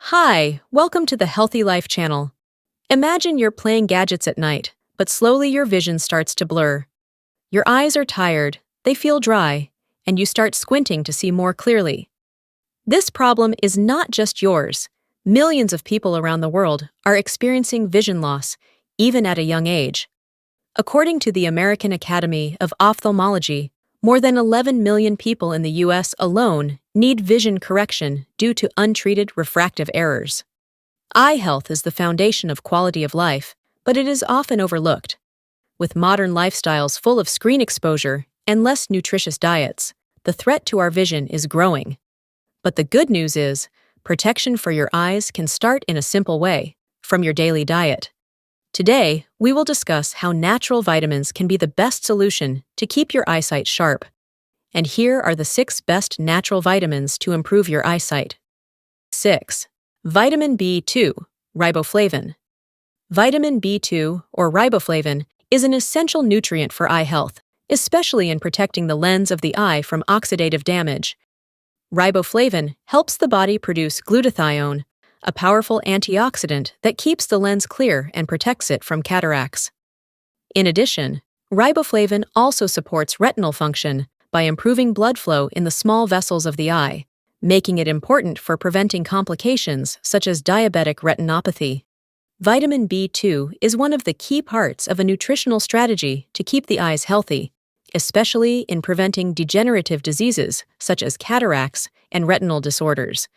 Hi, welcome to the Healthy Life channel. Imagine you're playing gadgets at night, but slowly your vision starts to blur. Your eyes are tired, they feel dry, and you start squinting to see more clearly. This problem is not just yours. Millions of people around the world are experiencing vision loss, even at a young age. According to the American Academy of Ophthalmology, more than 11 million people in the U.S. alone need vision correction due to untreated refractive errors. Eye health is the foundation of quality of life, but it is often overlooked. With modern lifestyles full of screen exposure and less nutritious diets, the threat to our vision is growing. But the good news is, protection for your eyes can start in a simple way, from your daily diet. Today, we will discuss how natural vitamins can be the best solution to keep your eyesight sharp. And here are the 6 best natural vitamins to improve your eyesight. 6. Vitamin B2, riboflavin. Vitamin B2, or riboflavin, is an essential nutrient for eye health, especially in protecting the lens of the eye from oxidative damage. Riboflavin helps the body produce glutathione, a powerful antioxidant that keeps the lens clear and protects it from cataracts. In addition, riboflavin also supports retinal function by improving blood flow in the small vessels of the eye, making it important for preventing complications such as diabetic retinopathy. Vitamin B2 is one of the key parts of a nutritional strategy to keep the eyes healthy, especially in preventing degenerative diseases such as cataracts and retinal disorders.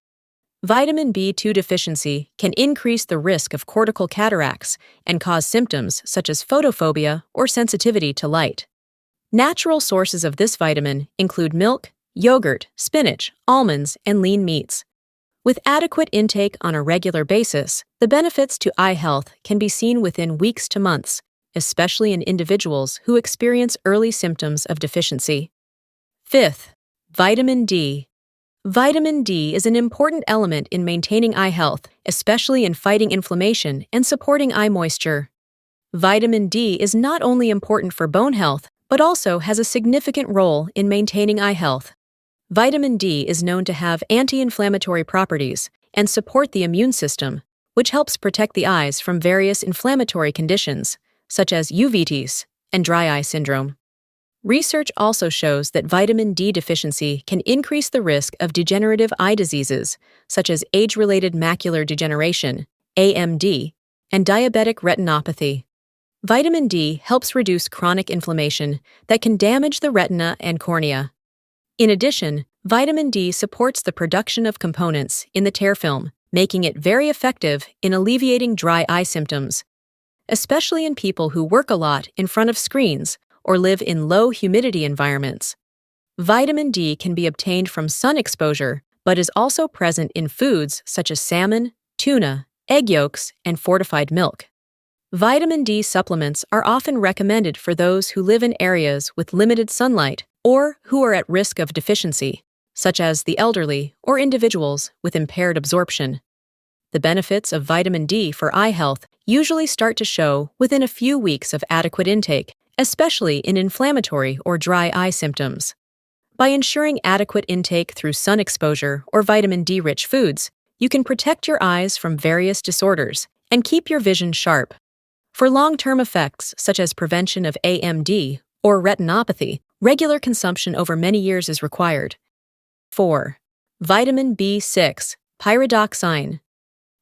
Vitamin B2 deficiency can increase the risk of cortical cataracts and cause symptoms such as photophobia or sensitivity to light. Natural sources of this vitamin include milk, yogurt, spinach, almonds, and lean meats. With adequate intake on a regular basis, the benefits to eye health can be seen within weeks to months, especially in individuals who experience early symptoms of deficiency. 5th, vitamin D. Vitamin D is an important element in maintaining eye health, especially in fighting inflammation and supporting eye moisture. Vitamin D is not only important for bone health, but also has a significant role in maintaining eye health. Vitamin D is known to have anti-inflammatory properties and support the immune system, which helps protect the eyes from various inflammatory conditions, such as uveitis and dry eye syndrome. Research also shows that vitamin D deficiency can increase the risk of degenerative eye diseases, such as age-related macular degeneration, AMD, and diabetic retinopathy. Vitamin D helps reduce chronic inflammation that can damage the retina and cornea. In addition, vitamin D supports the production of components in the tear film, making it very effective in alleviating dry eye symptoms, especially in people who work a lot in front of screens or live in low humidity environments. Vitamin D can be obtained from sun exposure, but is also present in foods such as salmon, tuna, egg yolks, and fortified milk. Vitamin D supplements are often recommended for those who live in areas with limited sunlight or who are at risk of deficiency, such as the elderly or individuals with impaired absorption. The benefits of vitamin D for eye health usually start to show within a few weeks of adequate intake, especially in inflammatory or dry eye symptoms. By ensuring adequate intake through sun exposure or vitamin D-rich foods, you can protect your eyes from various disorders and keep your vision sharp. For long-term effects, such as prevention of AMD or retinopathy, regular consumption over many years is required. 4. Vitamin B6, pyridoxine.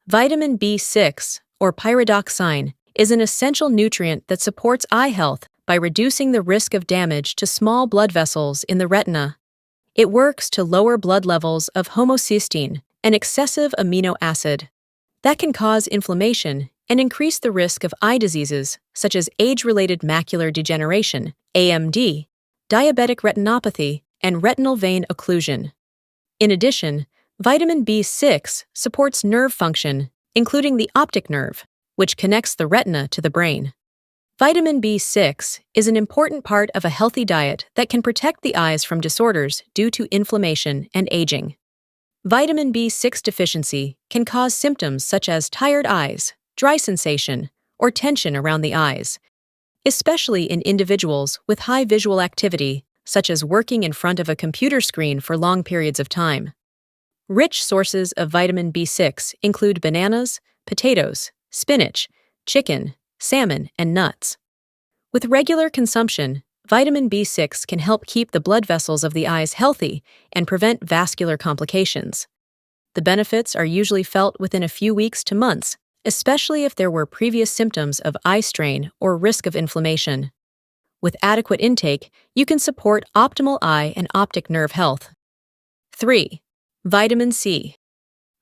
Vitamin B6, or pyridoxine, is an essential nutrient that supports eye health by reducing the risk of damage to small blood vessels in the retina. It works to lower blood levels of homocysteine, an excessive amino acid, that can cause inflammation and increase the risk of eye diseases such as age-related macular degeneration, AMD, diabetic retinopathy, and retinal vein occlusion. In addition, vitamin B6 supports nerve function, including the optic nerve, which connects the retina to the brain. Vitamin B6 is an important part of a healthy diet that can protect the eyes from disorders due to inflammation and aging. Vitamin B6 deficiency can cause symptoms such as tired eyes, dry sensation, or tension around the eyes, especially in individuals with high visual activity, such as working in front of a computer screen for long periods of time. Rich sources of vitamin B6 include bananas, potatoes, spinach, chicken, salmon, and nuts. With regular consumption, vitamin B6 can help keep the blood vessels of the eyes healthy and prevent vascular complications. The benefits are usually felt within a few weeks to months, especially if there were previous symptoms of eye strain or risk of inflammation. With adequate intake, you can support optimal eye and optic nerve health. 3. Vitamin C.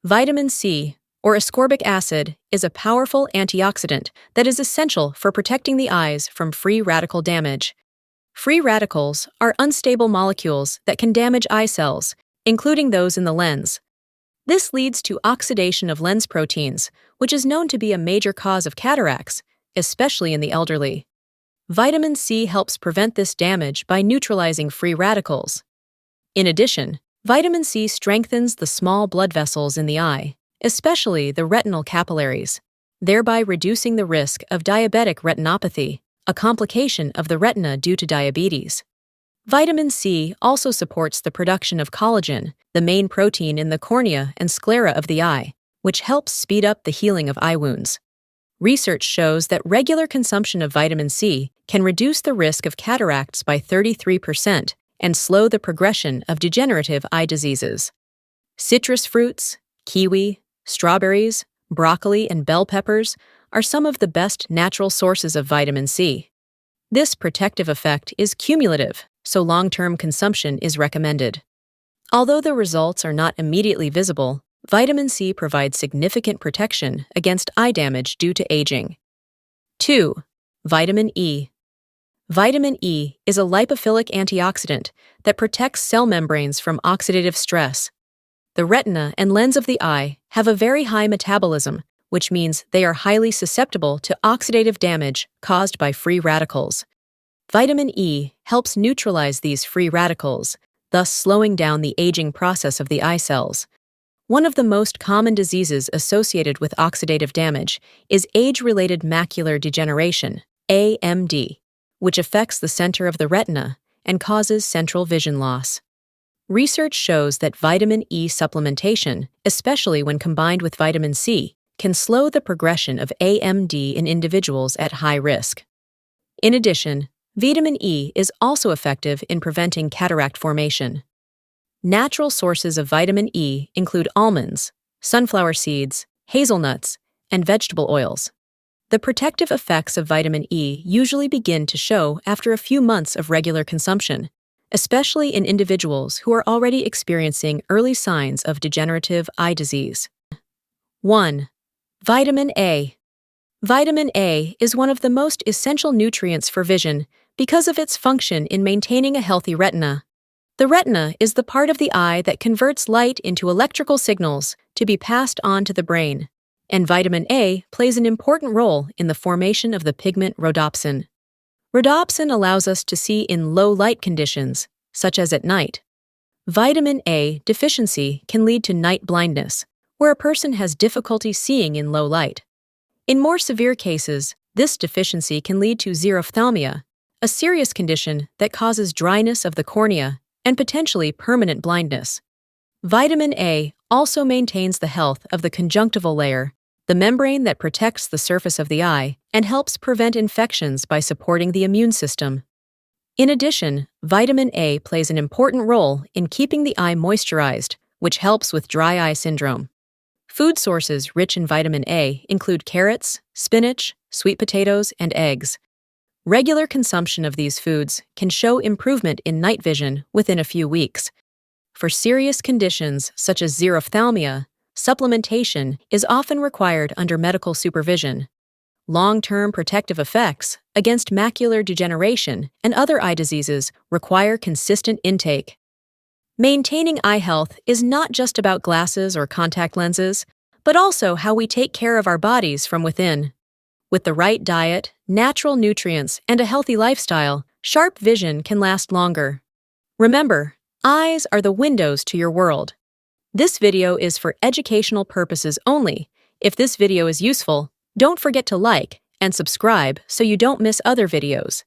Vitamin C, or ascorbic acid, is a powerful antioxidant that is essential for protecting the eyes from free radical damage. Free radicals are unstable molecules that can damage eye cells, including those in the lens. This leads to oxidation of lens proteins, which is known to be a major cause of cataracts, especially in the elderly. Vitamin C helps prevent this damage by neutralizing free radicals. In addition, vitamin C strengthens the small blood vessels in the eye, especially the retinal capillaries, thereby reducing the risk of diabetic retinopathy, a complication of the retina due to diabetes. Vitamin C also supports the production of collagen, the main protein in the cornea and sclera of the eye, which helps speed up the healing of eye wounds. Research shows that regular consumption of vitamin C can reduce the risk of cataracts by 33% and slow the progression of degenerative eye diseases. Citrus fruits, kiwi, strawberries, broccoli, and bell peppers are some of the best natural sources of vitamin C. This protective effect is cumulative, so long-term consumption is recommended. Although the results are not immediately visible, vitamin C provides significant protection against eye damage due to aging. 2. Vitamin E. Vitamin E is a lipophilic antioxidant that protects cell membranes from oxidative stress. The retina and lens of the eye have a very high metabolism, which means they are highly susceptible to oxidative damage caused by free radicals. Vitamin E helps neutralize these free radicals, thus slowing down the aging process of the eye cells. One of the most common diseases associated with oxidative damage is age-related macular degeneration, AMD, which affects the center of the retina and causes central vision loss. Research shows that vitamin E supplementation, especially when combined with vitamin C, can slow the progression of AMD in individuals at high risk. In addition, vitamin E is also effective in preventing cataract formation. Natural sources of vitamin E include almonds, sunflower seeds, hazelnuts, and vegetable oils. The protective effects of vitamin E usually begin to show after a few months of regular consumption, especially in individuals who are already experiencing early signs of degenerative eye disease. 1. Vitamin A. Vitamin A is one of the most essential nutrients for vision because of its function in maintaining a healthy retina. The retina is the part of the eye that converts light into electrical signals to be passed on to the brain, and vitamin A plays an important role in the formation of the pigment rhodopsin. Rhodopsin allows us to see in low light conditions, such as at night. Vitamin A deficiency can lead to night blindness, where a person has difficulty seeing in low light. In more severe cases, this deficiency can lead to xerophthalmia, a serious condition that causes dryness of the cornea and potentially permanent blindness. Vitamin A also maintains the health of the conjunctival layer, the membrane that protects the surface of the eye and helps prevent infections by supporting the immune system. In addition, vitamin A plays an important role in keeping the eye moisturized, which helps with dry eye syndrome. Food sources rich in vitamin A include carrots, spinach, sweet potatoes, and eggs. Regular consumption of these foods can show improvement in night vision within a few weeks. For serious conditions such as xerophthalmia, supplementation is often required under medical supervision. Long-term protective effects against macular degeneration and other eye diseases require consistent intake. Maintaining eye health is not just about glasses or contact lenses, but also how we take care of our bodies from within. With the right diet, natural nutrients, and a healthy lifestyle, sharp vision can last longer. Remember, eyes are the windows to your world. This video is for educational purposes only. If this video is useful, don't forget to like and subscribe so you don't miss other videos.